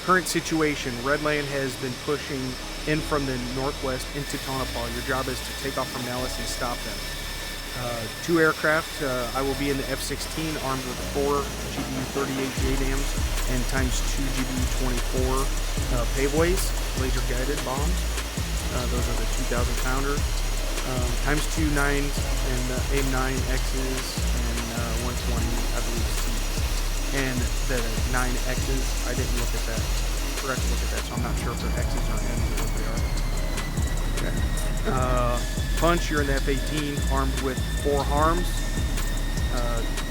current situation, Red Land has been pushing in from the northwest into Tonopah. Your job is to take off from Nellis and stop them. 2 aircraft. I will be in the F-16 armed with 4 GBU-38 JDAMs and times 2 GBU-24 paveways, laser guided bombs. Those are the 2,000 pounders. Times 2 9s and AIM-9Xs and 120, I believe, Cs. And the 9Xs, I didn't look at that. I forgot to look at that, so I'm not sure if they're Xs or Ns or what they are. Okay. Punch, you're in the F-18, armed with 4 harms,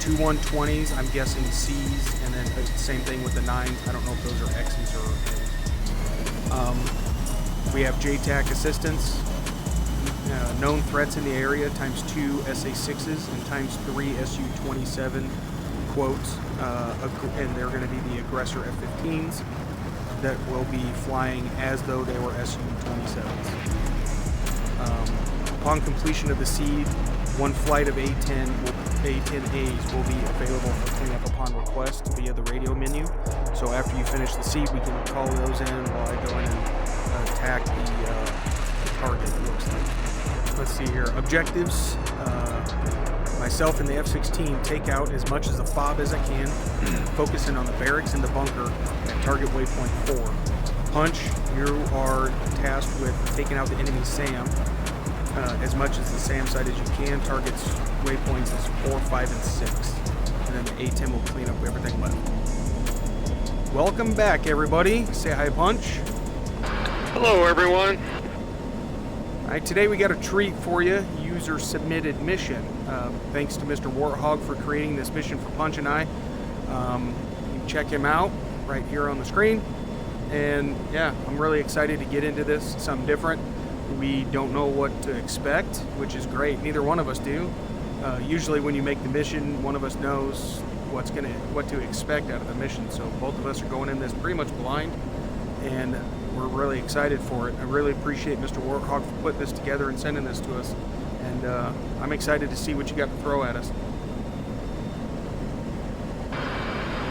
2 120s, I'm guessing Cs, and then same thing with the 9s. I don't know if those are Xs or Ns. We have JTAC assistance, known threats in the area, times 2 SA-6s, and times 3 Su-27 quotes, and they're going to be the Aggressor F-15s that will be flying as though they were Su-27s. Upon completion of the seed, 1 flight of A-10As will be available for cleanup upon request via the radio menu. So after you finish the seed, we can call those in while I go in and attack the target, it looks like. Let's see here. Objectives. Myself and the F-16 take out as much as the FOB as I can, focusing on the barracks and the bunker at target waypoint 4. Punch, you are tasked with taking out the enemy SAM as much as the SAM side as you can. Targets waypoints is 4, 5, and 6. And then the A-10 will clean up everything left. Welcome back, everybody. Say hi, Punch. Hello, everyone. All right, today we got a treat for you. User submitted mission. Thanks to Mr. Warthog for creating this mission for Punch and I. You can check him out right here on the screen. And yeah, I'm really excited to get into this. Something different. We don't know what to expect, which is great. Neither one of us do. Usually when you make the mission, one of us knows what to expect out of the mission. So both of us are going in this pretty much blind, and we're really excited for it. I really appreciate Mr. Warthog for putting this together and sending this to us. And I'm excited to see what you got to throw at us.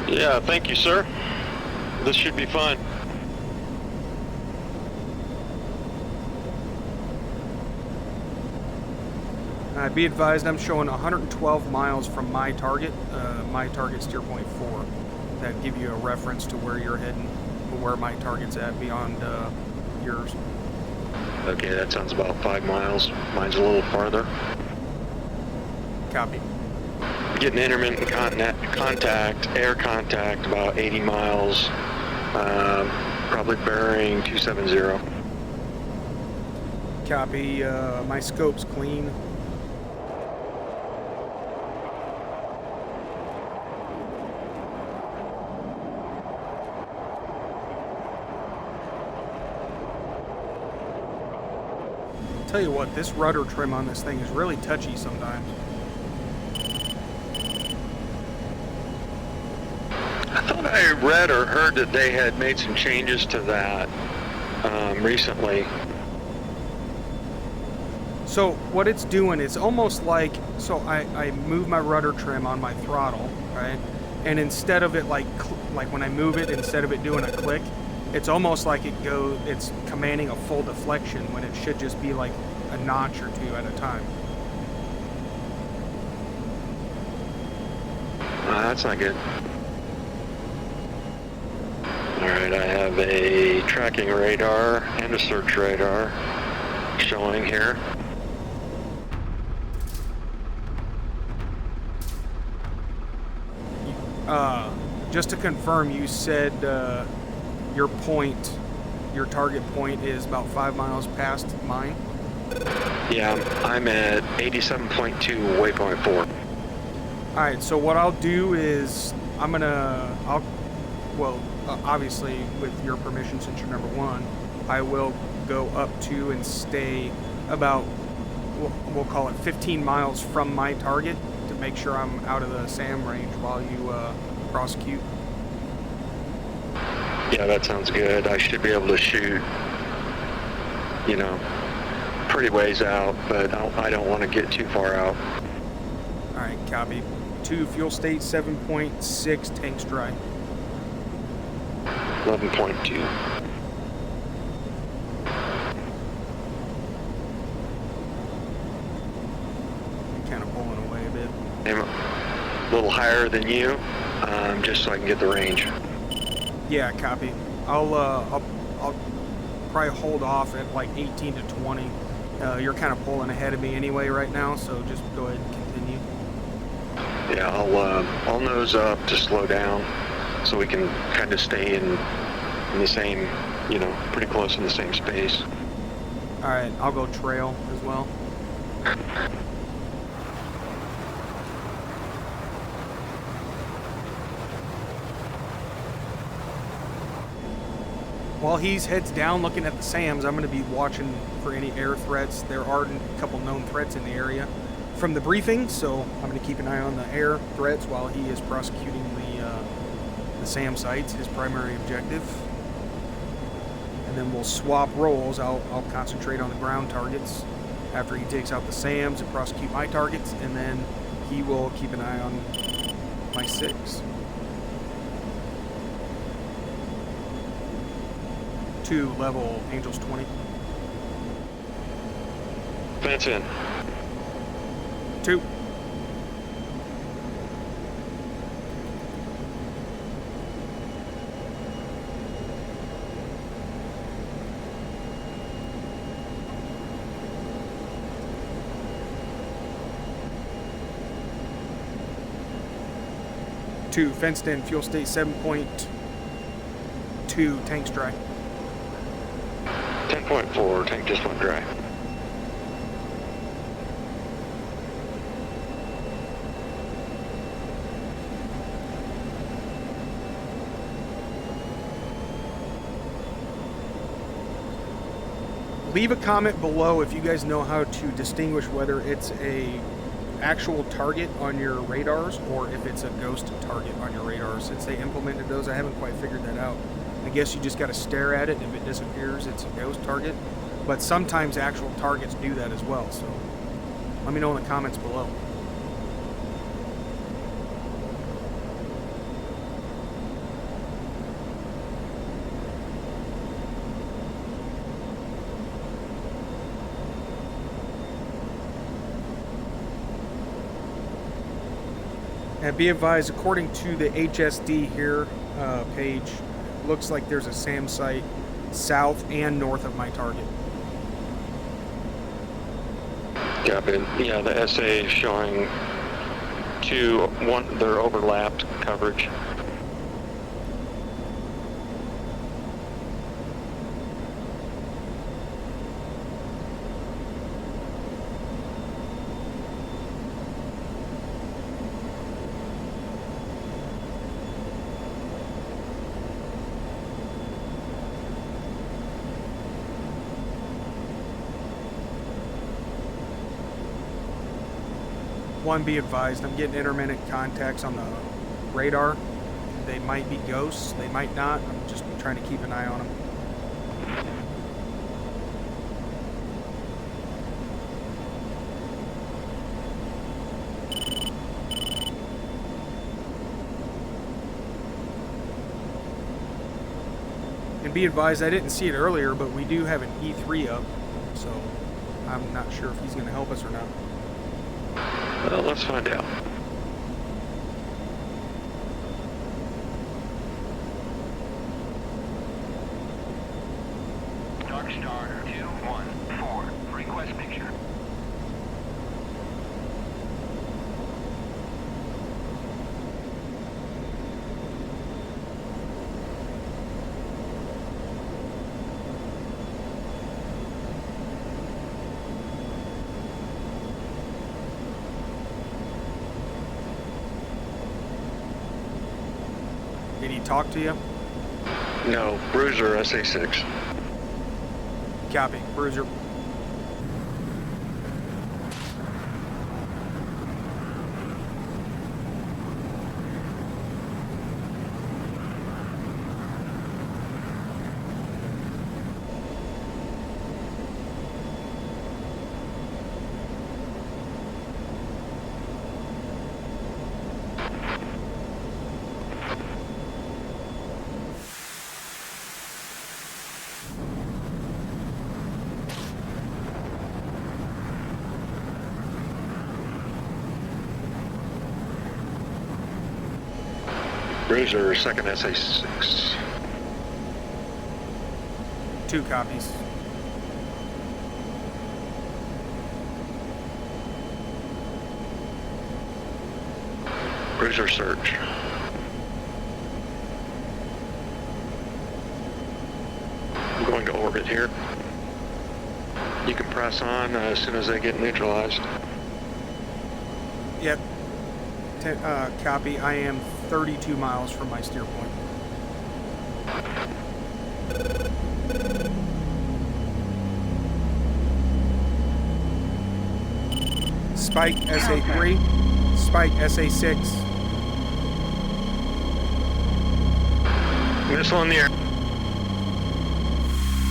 Yeah, thank you, sir. This should be fun. Be advised, I'm showing 112 miles from my target. My target steer point 4. That give you a reference to where you're heading, where my target's at beyond yours. Okay, that sounds about 5 miles. Mine's a little farther. Copy. Getting intermittent contact, air contact, about 80 miles. Probably bearing 270. Copy. My scope's clean. Tell you what, this rudder trim on this thing is really touchy sometimes. I thought I read or heard that they had made some changes to that recently. So what it's doing, it's almost like, so I move my rudder trim on my throttle, right? And instead of it like when I move it, instead of it doing a click, it's almost like it's commanding a full deflection when it should just be like a notch or 2 at a time. That's not good. Alright, I have a tracking radar and a search radar showing here. Just to confirm, you said your target point is about 5 miles past mine? Yeah, I'm at 87.2 waypoint 4. Alright, so what I'll do is obviously with your permission, since you're number 1, I will go up to and stay about, we'll call it 15 miles from my target to make sure I'm out of the SAM range while you prosecute. Yeah, that sounds good. I should be able to shoot, pretty ways out, but I don't want to get too far out. Alright, copy. 2 fuel state, 7.6 tanks dry. 11.2. Kind of pulling away a bit. I'm a little higher than you, just so I can get the range. Yeah, copy. I'll probably hold off at like 18 to 20. You're kind of pulling ahead of me anyway right now, so just go ahead and continue. Yeah, I'll nose up to slow down, so we can kind of stay in the same, you know, pretty close in the same space. All right, I'll go trail as well. While he's heads down looking at the SAMs, I'm going to be watching for any air threats. There are a couple known threats in the area from the briefing, so I'm going to keep an eye on the air threats while he is prosecuting the SAM sites, his primary objective. And then we'll swap roles. I'll concentrate on the ground targets after he takes out the SAMs and prosecute my targets, and then he will keep an eye on my 6. 2 level Angels 20. Fence in. 2. Two, fenced in, fuel state 7.2, tanks dry. 10.4, tank just went dry. Leave a comment below if you guys know how to distinguish whether it's a actual target on your radars or if it's a ghost target on your radars. Since they implemented those, I haven't quite figured that out. I guess you just got to stare at it. If it disappears, it's a ghost target. But sometimes actual targets do that as well. So let me know in the comments below. And be advised, according to the HSD here page, looks like there's a SAM site south and north of my target. Copy. Yeah, the SA is showing their overlapped coverage. One, be advised, I'm getting intermittent contacts on the radar. They might be ghosts, they might not. I'm just trying to keep an eye on them. And be advised, I didn't see it earlier, but we do have an E3 up, so I'm not sure if he's going to help us or not. Well, let's find out. Dark Star 214, request picture. Did he talk to you? No, Bruiser SA-6. Copy, Bruiser. Bruiser, 2nd SA-6. 2 copies. Bruiser search. I'm going to orbit here. You can press on as soon as they get neutralized. Yep. Copy. I am 32 miles from my steer point. Spike SA-3. Spike SA-6. Missile in the air.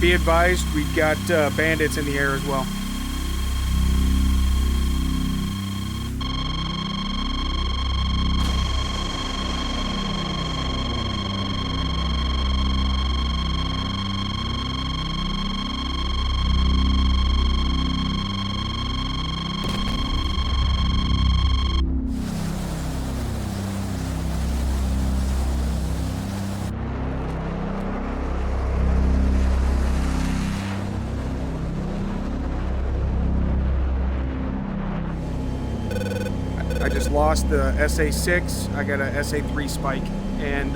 Be advised, we've got bandits in the air as well. I just lost the SA-6. I got a SA-3 spike. And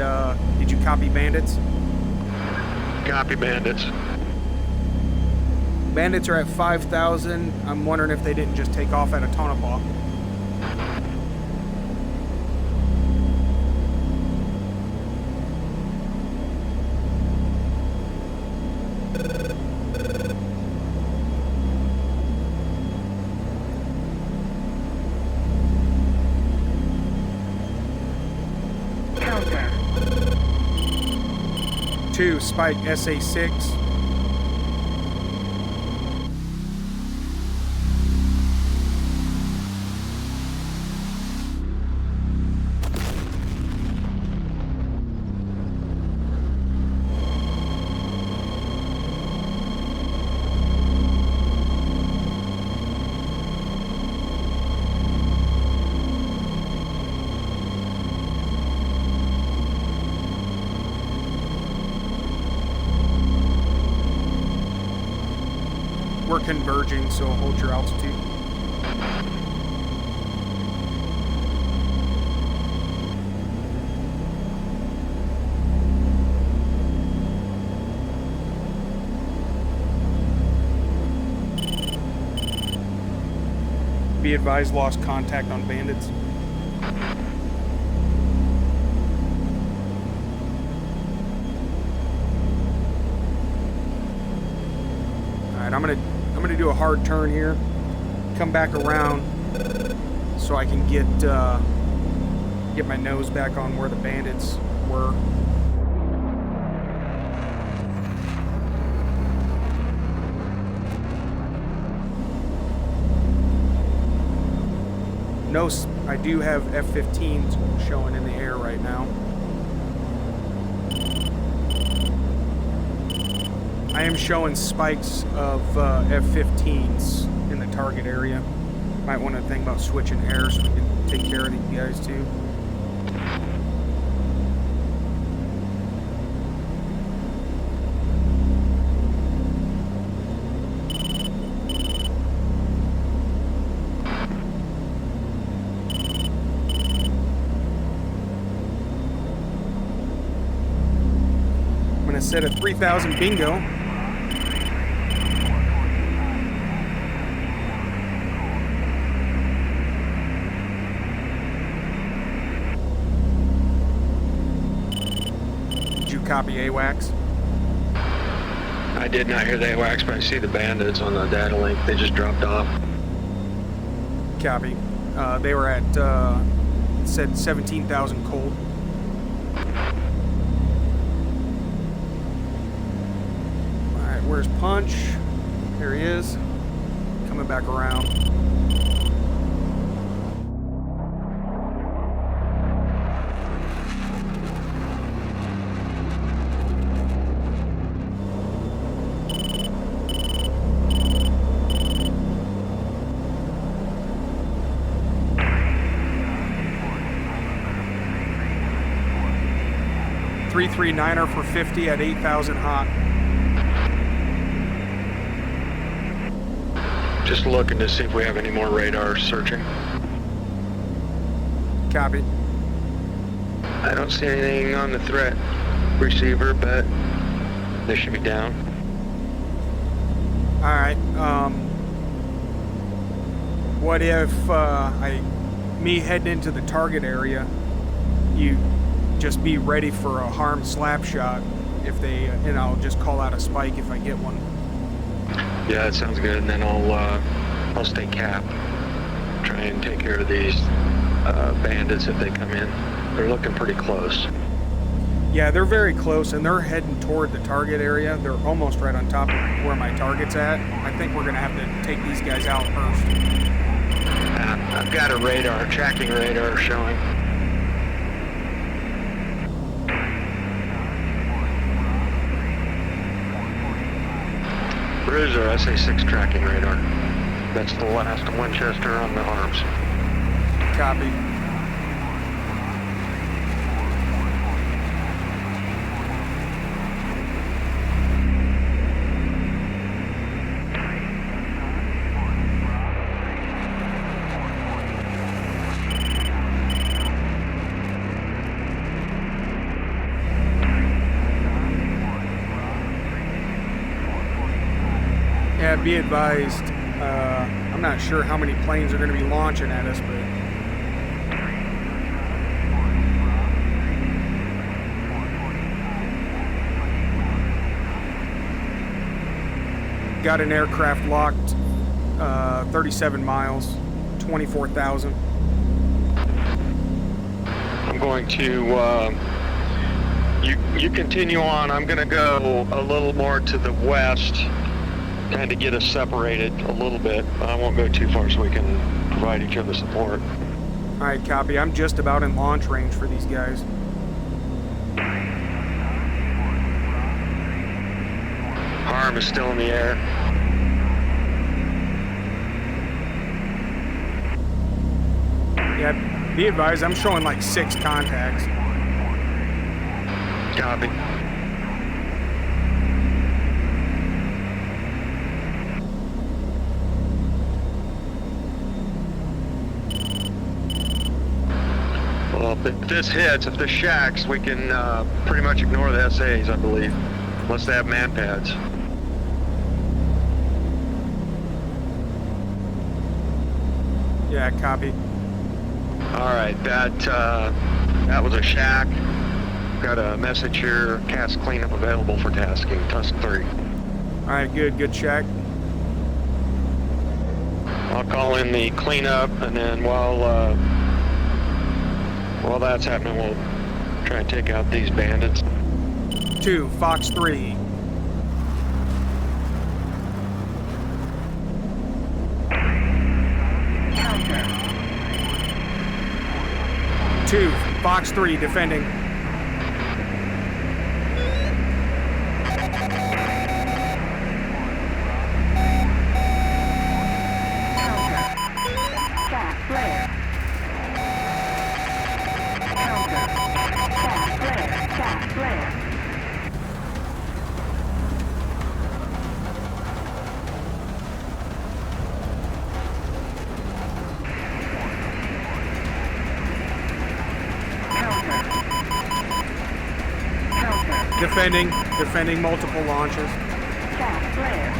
did you copy bandits? Copy bandits. Bandits are at 5,000. I'm wondering if they didn't just take off out of Tonopah. Counter. 2, Spike SA-6. We're converging, so hold your altitude. Be advised, lost contact on bandits. Alright, I'm gonna do a hard turn here, come back around so I can get my nose back on where the bandits were. No, I do have F-15s showing in the air right now. I am showing spikes of F-15s in the target area. Might want to think about switching air so we can take care of these guys too. I'm going to set a 3,000 bingo. Copy AWACS. I did not hear the AWACS, but I see the bandits on the data link. They just dropped off. Copy. They were at, it said 17,000 cold. Alright, where's Punch? There he is. Coming back around. 339er for 50 at 8,000 hot. Just looking to see if we have any more radar searching. Copy. I don't see anything on the threat receiver, but they should be down. All right. What if me heading into the target area, you just be ready for a harm slap shot if they, and I'll just call out a spike if I get one. Yeah, that sounds good. And then I'll stay cap. Try and take care of these bandits if they come in. They're looking pretty close. Yeah, they're very close, and they're heading toward the target area. They're almost right on top of where my target's at. I think we're gonna have to take these guys out first. I've got a radar, tracking radar showing. Bruiser SA-6 tracking radar. That's the last Winchester on the arms. Copy. Yeah, be advised, I'm not sure how many planes are going to be launching at us, but got an aircraft locked 37 miles, 24,000. I'm going to, you continue on. I'm going to go a little more to the west, kind of get us separated a little bit. I won't go too far so we can provide each other support. All right, copy. I'm just about in launch range for these guys. Harm is still in the air. Yeah, be advised, I'm showing like 6 contacts. Copy. Well, if this hits, if this shacks, we can pretty much ignore the SAs, I believe, unless they have man pads. Yeah, copy. All right, that was a shack. Got a message here, cast cleanup available for tasking, Tusk 3. All right, good check. I'll call in the cleanup, and then while that's happening, we'll try and take out these bandits. 2, Fox 3. Counter. 2, Fox 3, defending. Defending multiple launches. Staff flare.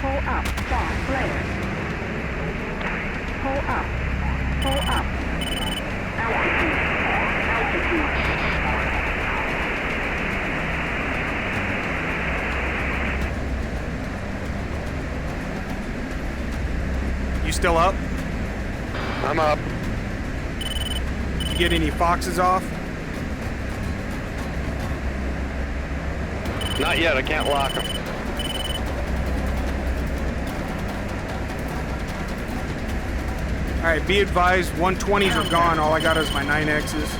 Pull up, staff flare. Pull up. Pull up. Altitude. Altitude. You still up? I'm up. You get any Foxes off? Not yet, I can't lock them. All right, be advised, 120s are gone. All I got is my 9Xs.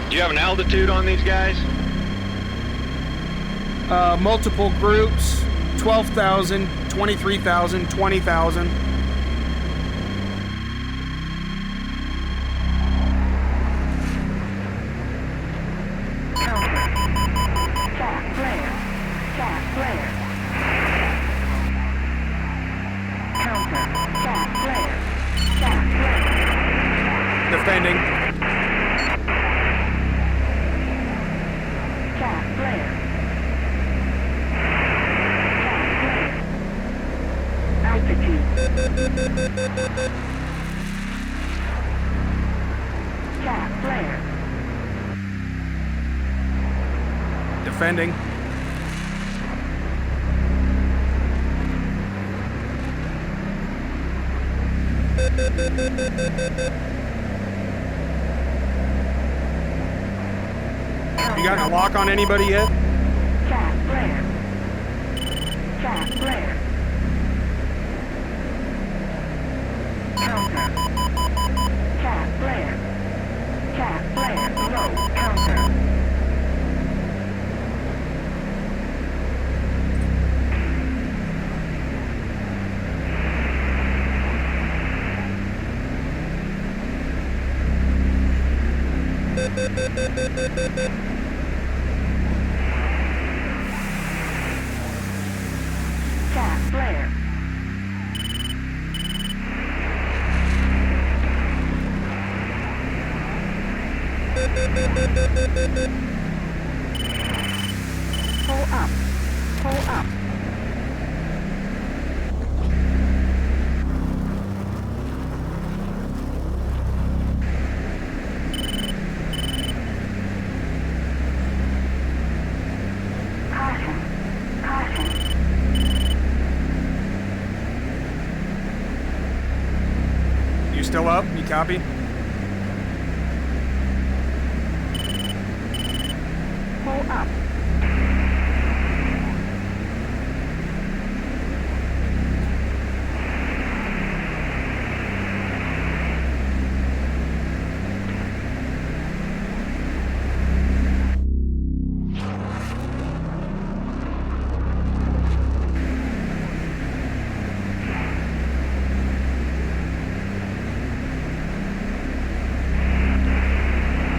Do you have an altitude on these guys? Multiple groups, 12,000, 23,000, 20,000. Cat flare. Defending. You got a lock on anybody yet? Cat flare. Cat flare. Counter. Cat flare. Cat flare. Low. Counter. Cat flare. Pull up. Pull up. Caution. Caution. You still up? You copy? Pull up.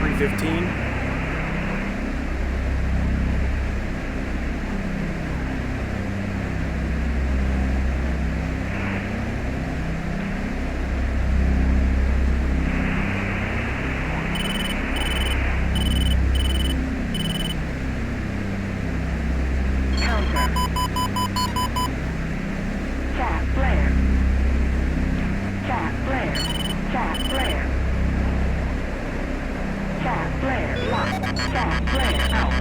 .315. Counter. Cat flare. Cat flare. Cat flare. Cat flare. Lock. Cat flare. Out.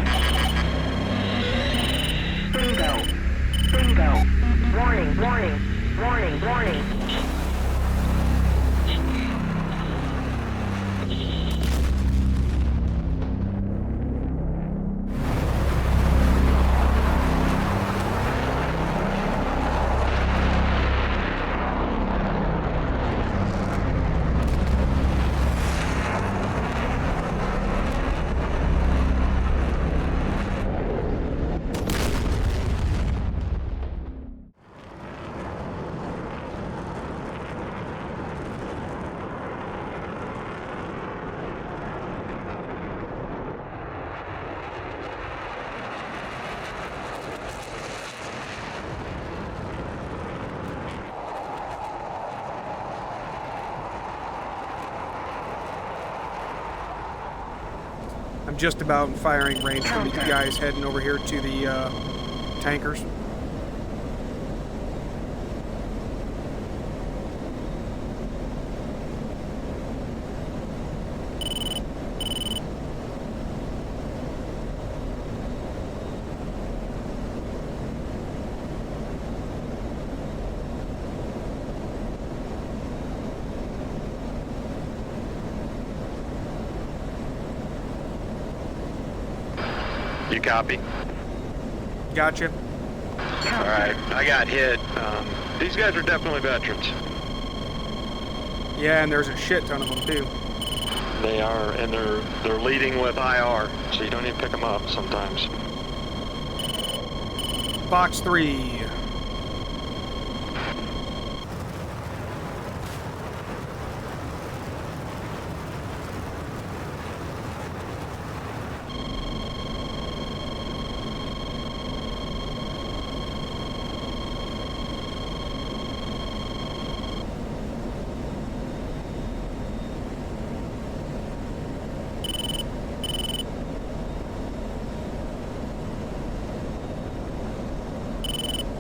Bingo. Bingo. Warning. Warning. Warning. Warning. I'm just about in firing range from you guys heading over here to the tankers. You copy? Gotcha. All right, I got hit. These guys are definitely veterans. Yeah, and there's a shit ton of them too. They are, and they're leading with IR, so you don't even pick them up sometimes. Box 3.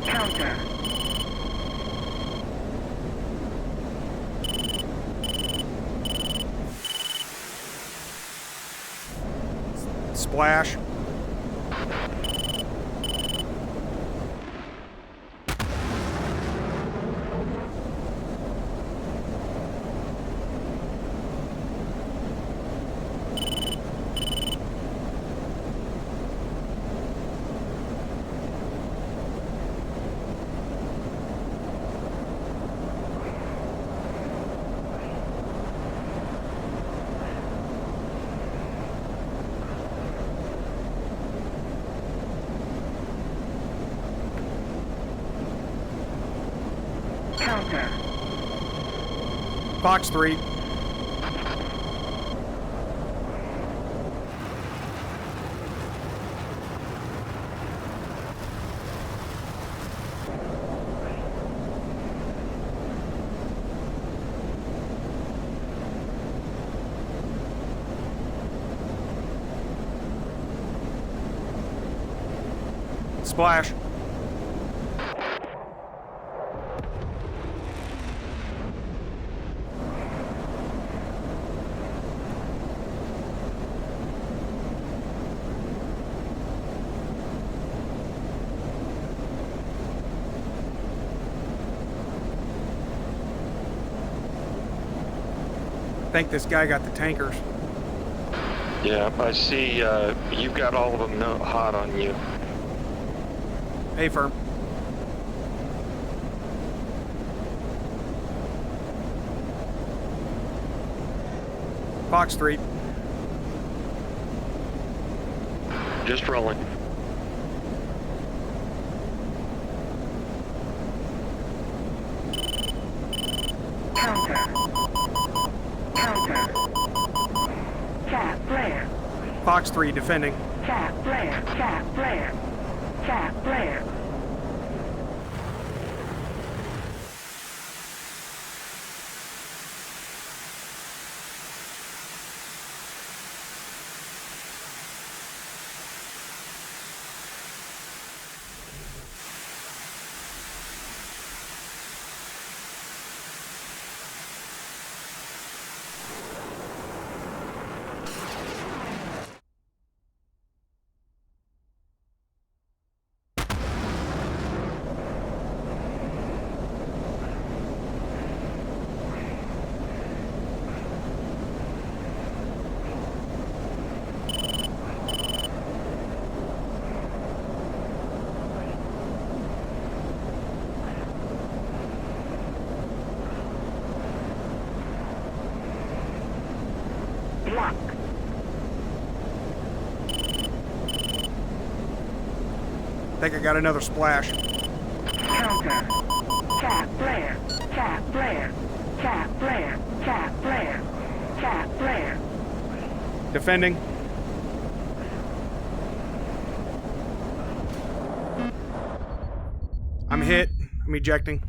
Counter. Splash. Counter. Fox 3. Splash. I think this guy got the tankers. Yeah, I see you've got all of them hot on you. Hey, firm. Fox 3. Just rolling. Counter. Counter. Cat flare. Fox 3 defending. Cat flare. Cat flare. Cat flare. Block. I think I got another splash. Counter. Cat flare. Cat flare. Cat flare. Cat flare. Cat flare. Defending. I'm hit. I'm ejecting.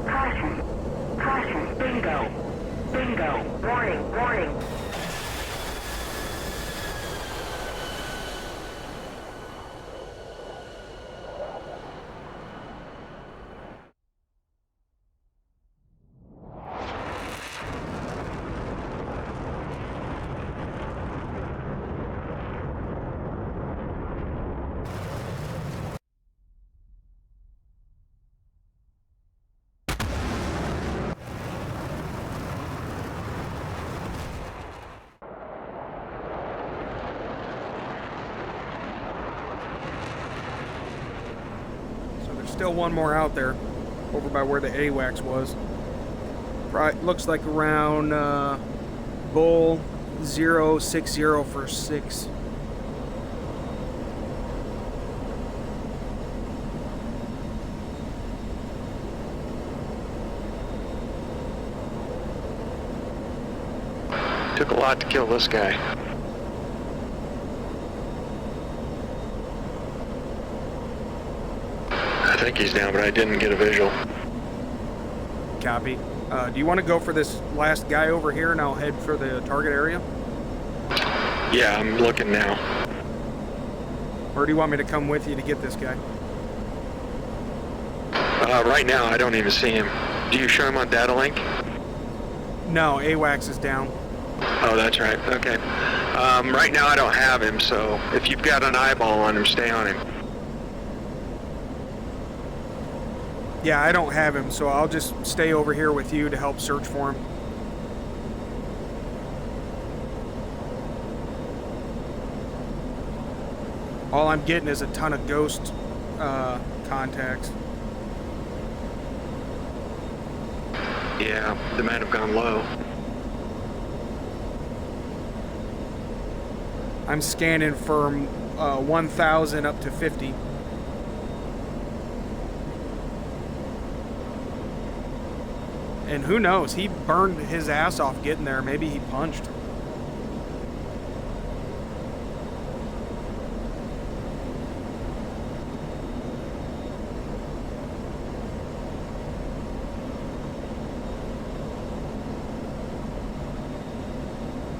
Caution. Caution. Bingo. Bingo. Warning. Warning. Still one more out there, over by where the AWACS was. Right, looks like around Bull 060 for 6. Took a lot to kill this guy. I think he's down, but I didn't get a visual. Copy. Do you want to go for this last guy over here and I'll head for the target area? Yeah, I'm looking now. Or do you want me to come with you to get this guy? Right now, I don't even see him. Do you show him on data link? No, AWACS is down. Oh, that's right. Okay. Right now I don't have him, so if you've got an eyeball on him, stay on him. Yeah, I don't have him, so I'll just stay over here with you to help search for him. All I'm getting is a ton of ghost contacts. Yeah, the might have gone low. I'm scanning from 1,000 up to 50. And who knows? He burned his ass off getting there. Maybe he punched.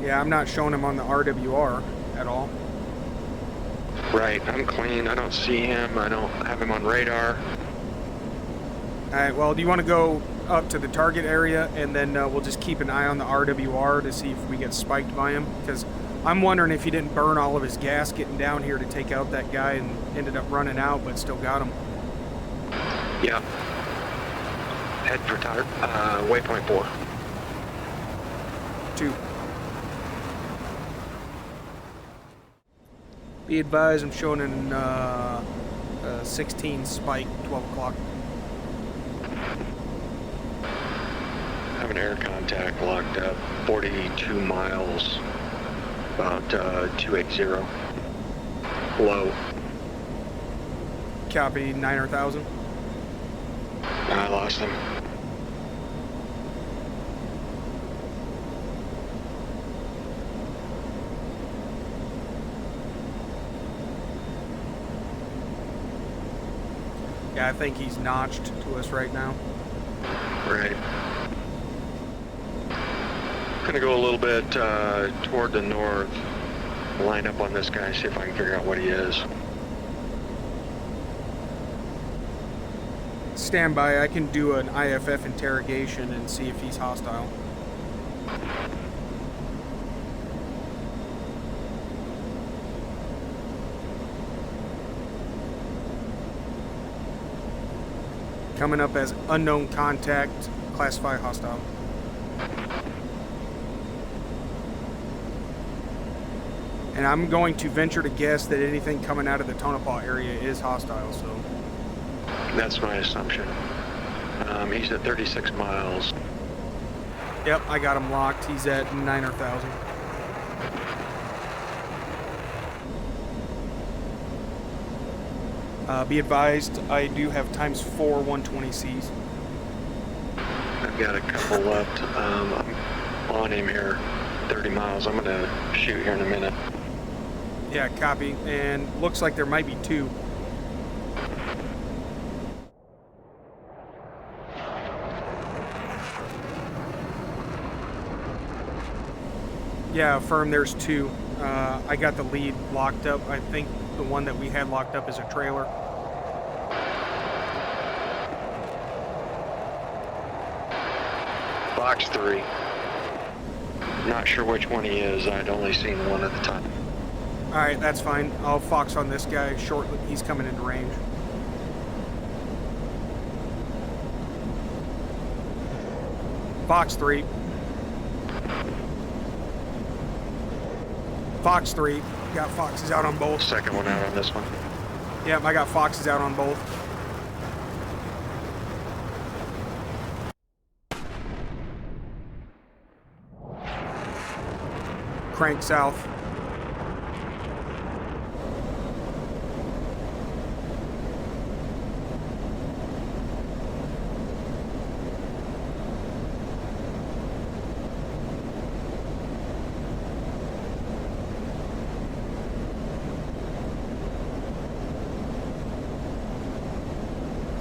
Yeah, I'm not showing him on the RWR at all. Right, I'm clean. I don't see him. I don't have him on radar. Alright, well, do you want to go up to the target area and then we'll just keep an eye on the RWR to see if we get spiked by him? Because I'm wondering if he didn't burn all of his gas getting down here to take out that guy and ended up running out but still got him. Yeah. Head for waypoint 4. 2. Be advised, I'm showing an 16 spike, 12 o'clock. Have an air contact locked up, 42 miles, about 280. Low. Copy, 9,000. I lost him. Yeah, I think he's notched to us right now. Right. Gonna go a little bit toward the north, line up on this guy, see if I can figure out what he is. Stand by, I can do an IFF interrogation and see if he's hostile. Coming up as unknown contact, classify hostile. And I'm going to venture to guess that anything coming out of the Tonopah area is hostile, so. That's my assumption. He's at 36 miles. Yep, I got him locked. He's at 9,000. Be advised, I do have ×4 120Cs. I've got a couple left. I'm on him here, 30 miles. I'm gonna shoot here in a minute. Yeah, copy. And looks like there might be 2. Yeah, affirm there's 2. I got the lead locked up. I think the one that we had locked up is a trailer. Box 3. Not sure which one he is. I'd only seen one at the time. Alright, that's fine. I'll fox on this guy shortly. He's coming into range. Fox 3. Fox 3. Got foxes out on both. Second one out on this one. Yep, I got foxes out on both. Crank south.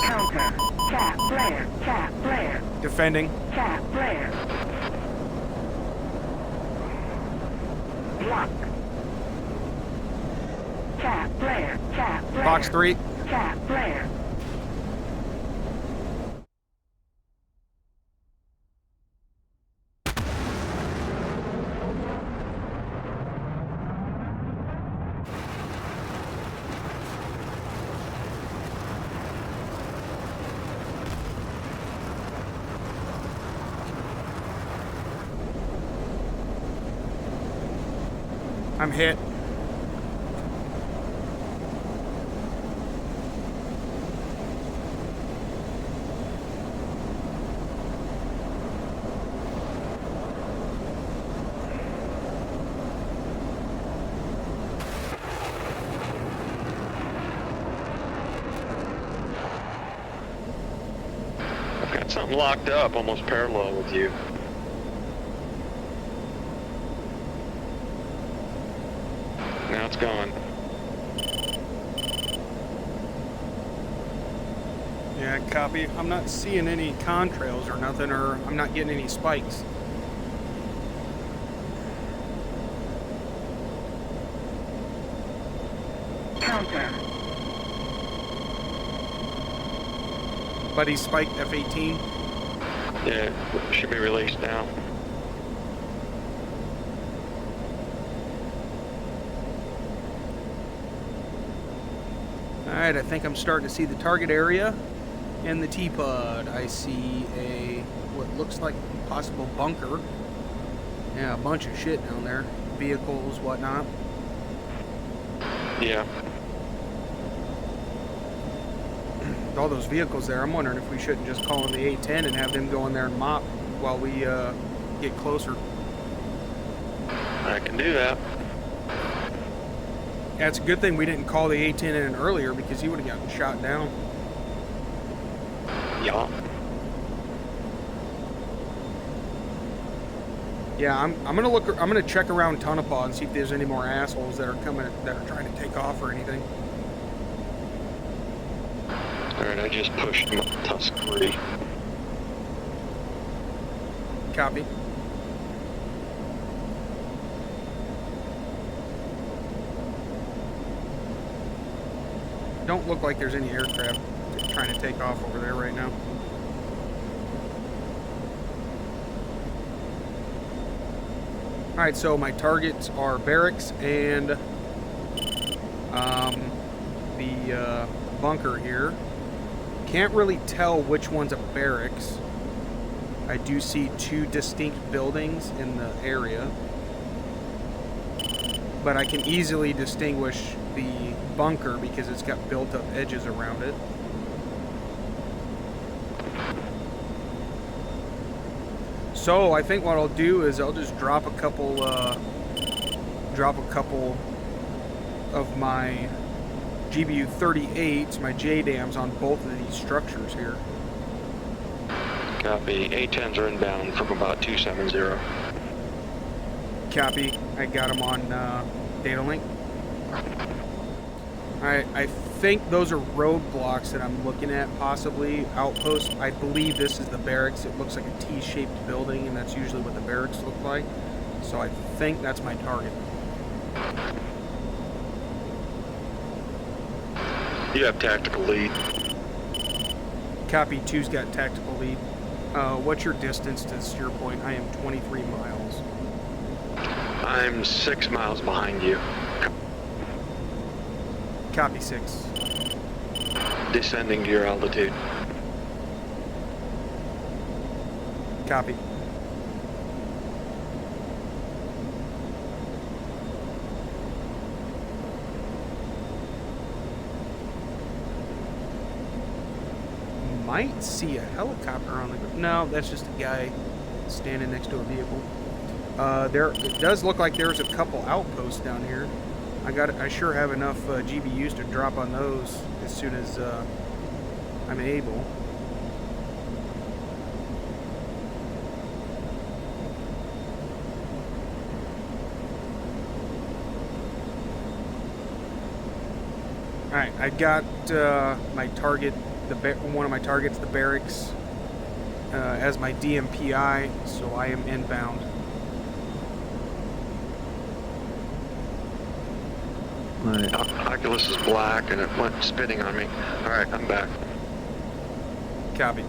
Counter. Tap flare. Tap flare. Defending. Tap flare. Block. Tap flare. Tap flare. Fox 3. Tap flare. I'm hit. I've got something locked up almost parallel with you. Now it's gone. Yeah, copy. I'm not seeing any contrails or nothing, or I'm not getting any spikes. Counter. Buddy spiked F-18. Yeah, it should be released now. Alright, I think I'm starting to see the target area and the T-pod. I see what looks like a possible bunker. Yeah, a bunch of shit down there. Vehicles, whatnot. Yeah. With all those vehicles there, I'm wondering if we shouldn't just call in the A-10 and have them go in there and mop while we get closer. I can do that. Yeah, it's a good thing we didn't call the A-10 in earlier because he would have gotten shot down. Yeah. Yeah, I'm gonna look. I'm gonna check around Tonopah and see if there's any more assholes that are trying to take off or anything. Alright, I just pushed my Tusk 3. Copy. Don't look like there's any aircraft trying to take off over there right now. Alright, so my targets are barracks and the bunker here. Can't really tell which one's a barracks. I do see two distinct buildings in the area, but I can easily distinguish the bunker because it's got built-up edges around it. So I think what I'll do is I'll just drop a couple of my GBU 38s, my JDAMs, on both of these structures here. Copy. A-10s are inbound from about 270. Copy. I got them on data link. Alright, I think those are roadblocks that I'm looking at, possibly outposts. I believe this is the barracks. It looks like a T-shaped building, and that's usually what the barracks look like. So I think that's my target. You have tactical lead. Copy. 2's got tactical lead. What's your distance to steer point? I am 23 miles. I'm 6 miles behind you. Copy. 6. Descending to your altitude. Copy. Might see a helicopter on the ground. No, that's just a guy standing next to a vehicle. It does look like there's a couple outposts down here. I sure have enough GBUs to drop on those as soon as I'm able. Alright, I got my target, one of my targets, the barracks, as my DMPI, so I am inbound. My Oculus is black and it went spinning on me. Alright, I'm back. Copy.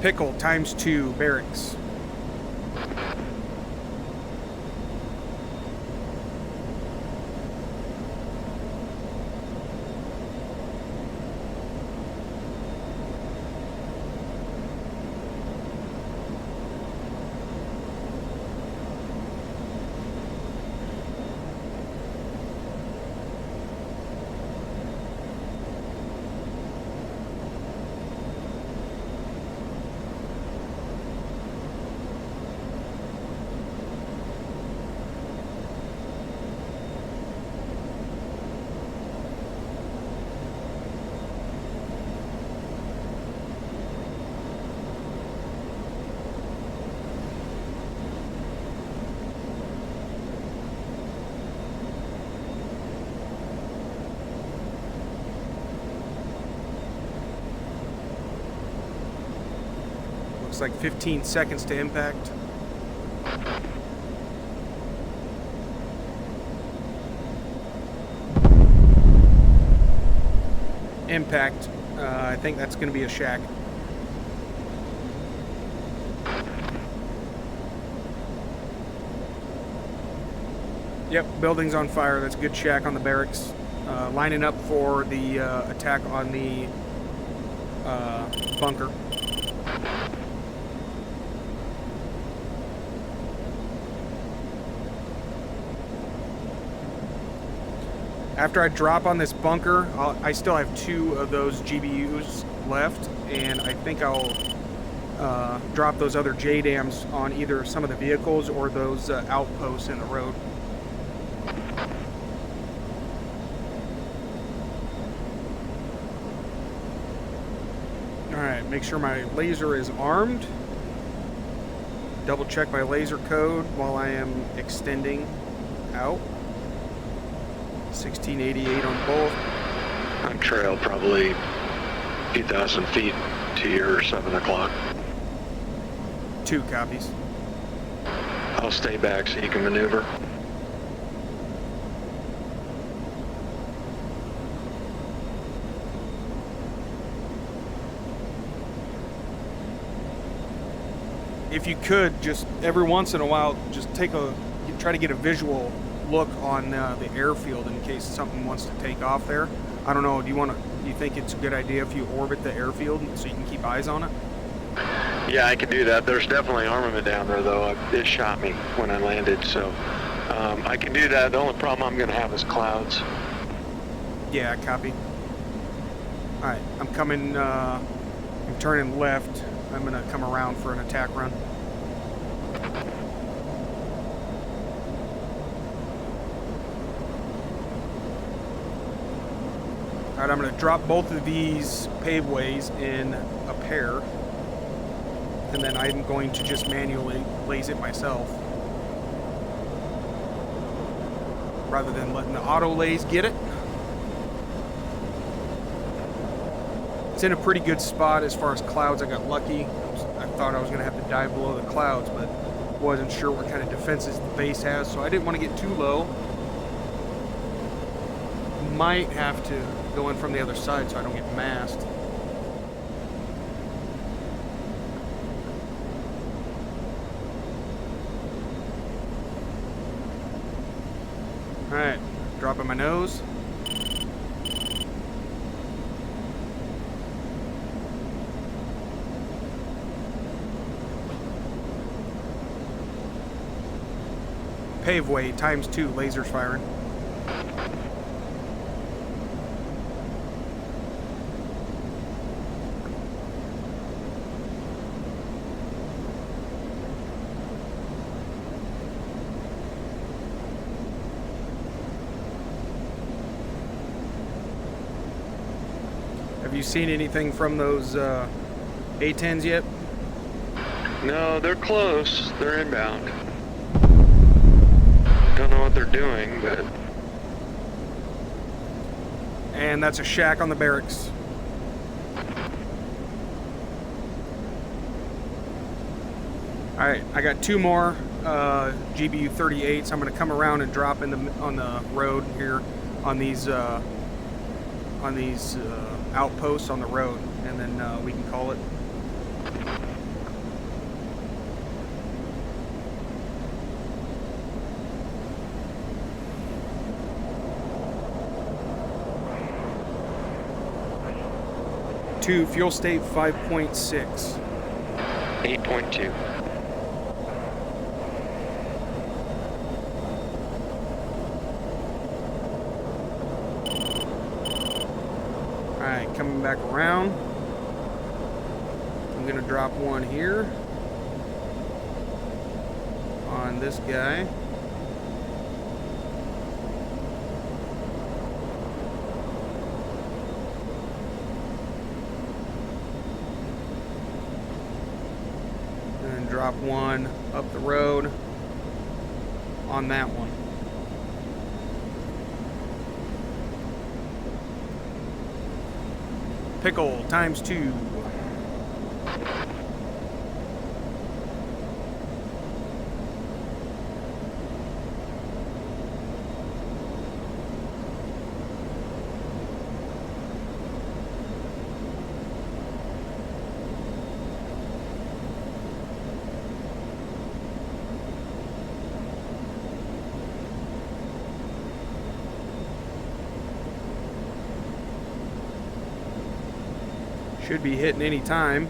Pickle ×2 barracks. Looks like 15 seconds to impact. Impact. I think that's going to be a shack. Yep, building's on fire. That's a good shack on the barracks. Lining up for the attack on the bunker. After I drop on this bunker, I still have 2 of those GBUs left, and I think I'll drop those other JDAMs on either some of the vehicles or those outposts in the road. Alright, make sure my laser is armed. Double check my laser code while I am extending out. 1688 on both. I'm trail probably a few thousand feet to your 7 o'clock. 2 copies. I'll stay back so you can maneuver. If you could, just every once in a while, just try to get a visual look on the airfield in case something wants to take off there. I don't know. Do you think it's a good idea if you orbit the airfield so you can keep eyes on it? Yeah, I can do that. There's definitely armament down there, though. It shot me when I landed, so I can do that. The only problem I'm going to have is clouds. Yeah, copy. All right, I'm coming. I'm turning left. I'm going to come around for an attack run. All right, I'm going to drop both of these paveways in a pair, and then I'm going to just manually laze it myself, rather than letting the auto laze get it. It's in a pretty good spot as far as clouds. I got lucky. I thought I was going to have to dive below the clouds, but wasn't sure what kind of defenses the base has, so I didn't want to get too low. Might have to go in from the other side so I don't get masked. Alright, dropping my nose. Paveway ×2, lasers firing. Have you seen anything from those A-10s yet? No, they're close. They're inbound. Don't know what they're doing, but... And that's a shack on the barracks. Alright, I got 2 more GBU 38s. I'm going to come around and drop in on the road here on these outposts on the road, and then we can call it. Two, fuel state 5.6. 8.2. Alright, coming back around. I'm gonna drop one here on this guy. And drop one up the road on that one. Pickle times 2. Should be hitting any time.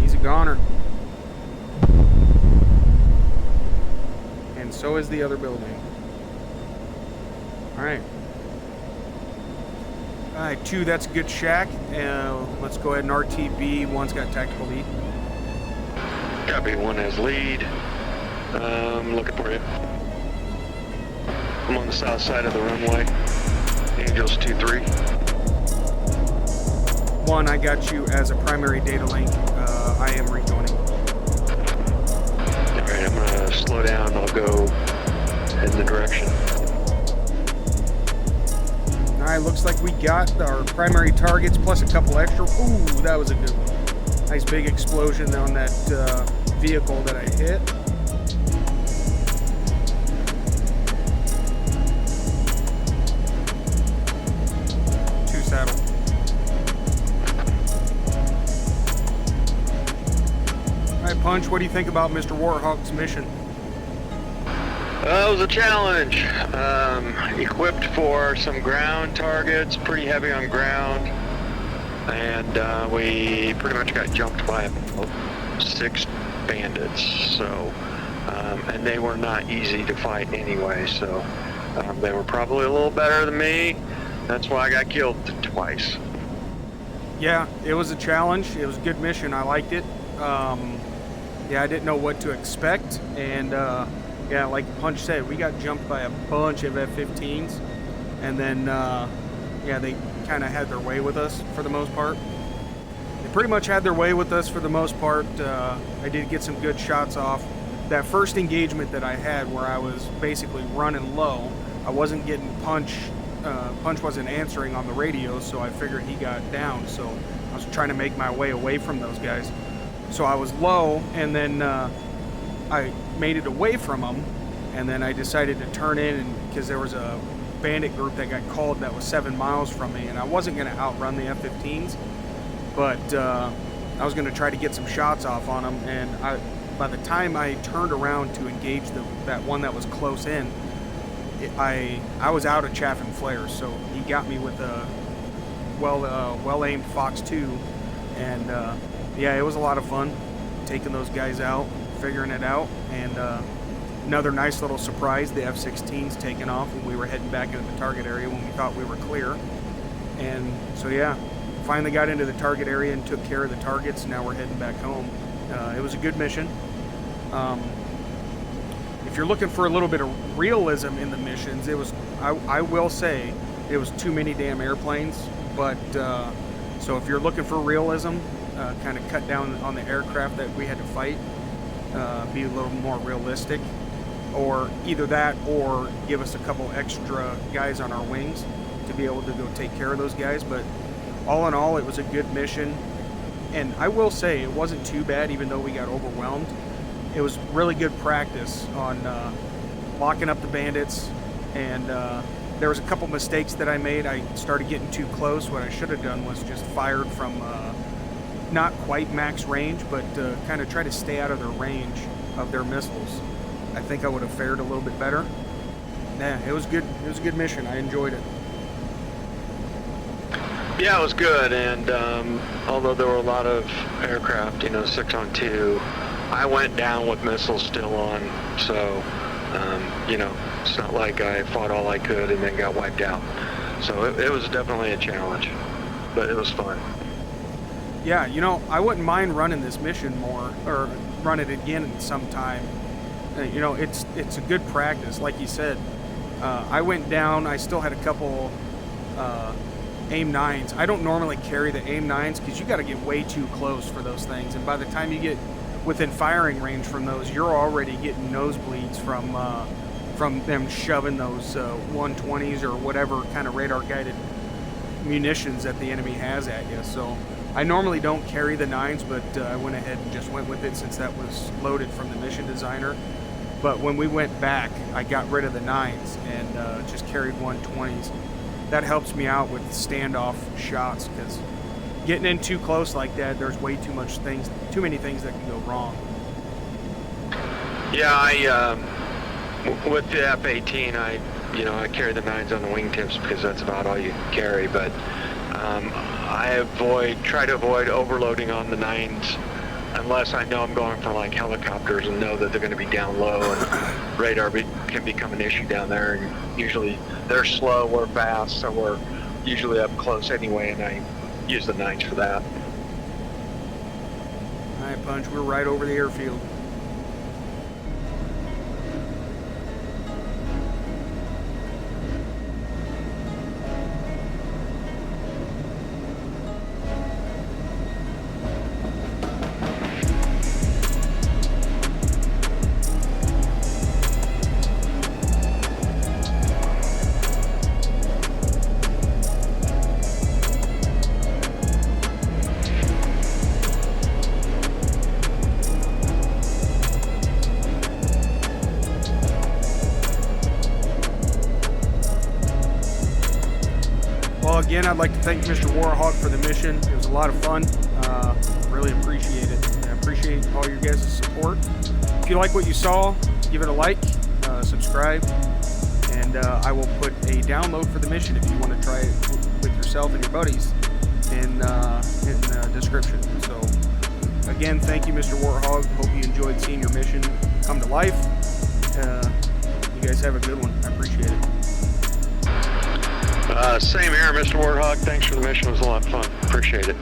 He's a goner. And so is the other building. Alright. Alright, 2, that's a good shack. Let's go ahead and RTB. 1's got tactical lead. Copy, 1 has lead. Looking for you. I'm on the south side of the runway. Angels 2-3. 1, I got you as a primary data link. I am rejoining. Alright, I'm gonna slow down. I'll go head in the direction. Alright, looks like we got our primary targets plus a couple extra. Ooh, that was a good one. Nice big explosion on that vehicle that I hit. Saddle. Alright, Punch, what do you think about Mr. Warhawk's mission? It was a challenge. Equipped for some ground targets, pretty heavy on ground, and we pretty much got jumped by 6 bandits. So, and they were not easy to fight anyway. So, they were probably a little better than me. That's why I got killed twice. Yeah, it was a challenge. It was a good mission. I liked it. Yeah, I didn't know what to expect. And yeah, like Punch said, we got jumped by a bunch of F-15s. And then, yeah, they kind of had their way with us for the most part. They pretty much had their way with us for the most part. I did get some good shots off. That first engagement that I had where I was basically running low, I wasn't getting Punch. Punch wasn't answering on the radio, so I figured he got down. So I was trying to make my way away from those guys. So I was low, and then I made it away from them, and then I decided to turn in because there was a bandit group that got called that was 7 miles from me, and I wasn't going to outrun the F-15s, but I was going to try to get some shots off on them. And by the time I turned around to engage that one that was close in, I was out of chaff and flares, so he got me with a well-aimed Fox 2, and yeah, it was a lot of fun taking those guys out, figuring it out, and another nice little surprise, the F-16's taking off when we were heading back into the target area when we thought we were clear. And so yeah, finally got into the target area and took care of the targets. Now we're heading back home. It was a good mission. If you're looking for a little bit of realism in the missions, it was, I will say, it was too many damn airplanes. But so if you're looking for realism, kind of cut down on the aircraft that we had to fight, be a little more realistic, or either that or give us a couple extra guys on our wings to be able to go take care of those guys. But all in all, it was a good mission, and I will say it wasn't too bad, even though we got overwhelmed. It was really good practice on locking up the bandits and There was a couple mistakes that I made. I started getting too close. What I should have done was just fired from not quite max range, but kind of try to stay out of their range of their missiles. I think I would have fared a little bit better. Yeah, it was good. It was a good mission. I enjoyed it. Yeah, it was good, and although there were a lot of aircraft, 6-on-2, I went down with missiles still on, so, it's not like I fought all I could and then got wiped out. So it was definitely a challenge, but it was fun. Yeah, I wouldn't mind running this mission more, or run it again sometime. It's a good practice, like you said. I went down, I still had a couple AIM-9s. I don't normally carry the AIM-9s because you got to get way too close for those things, and by the time you get within firing range from those, you're already getting nosebleeds from them shoving those 120s or whatever kind of radar guided munitions that the enemy has at you. So I normally don't carry the 9s, but I went ahead and just went with it since that was loaded from the mission designer. But when we went back, I got rid of the 9s and just carried 120s. That helps me out with standoff shots, because getting in too close like that, there's way too many things that can go wrong. Yeah, with the F-18, I carry the 9s on the wingtips because that's about all you can carry, but I try to avoid overloading on the 9s unless I know I'm going for like helicopters and know that they're going to be down low and radar can become an issue down there, and usually they're slow, we're fast, so we're usually up close anyway, and I use the 9s for that. All right, Punch, we're right over the airfield. Again, I'd like to thank Mr. Warhawk for the mission. It was a lot of fun. Really appreciate it. I appreciate all your guys' support. If you like what you saw, give it a like, subscribe, and I will put a download for the mission if you want to try it with yourself and your buddies in the description. So, again, thank you, Mr. Warhawk. Hope you enjoyed seeing your mission come to life. You guys have a good one. I appreciate it. Same here, Mr. Warhawk. Thanks for the mission. It was a lot of fun. Appreciate it.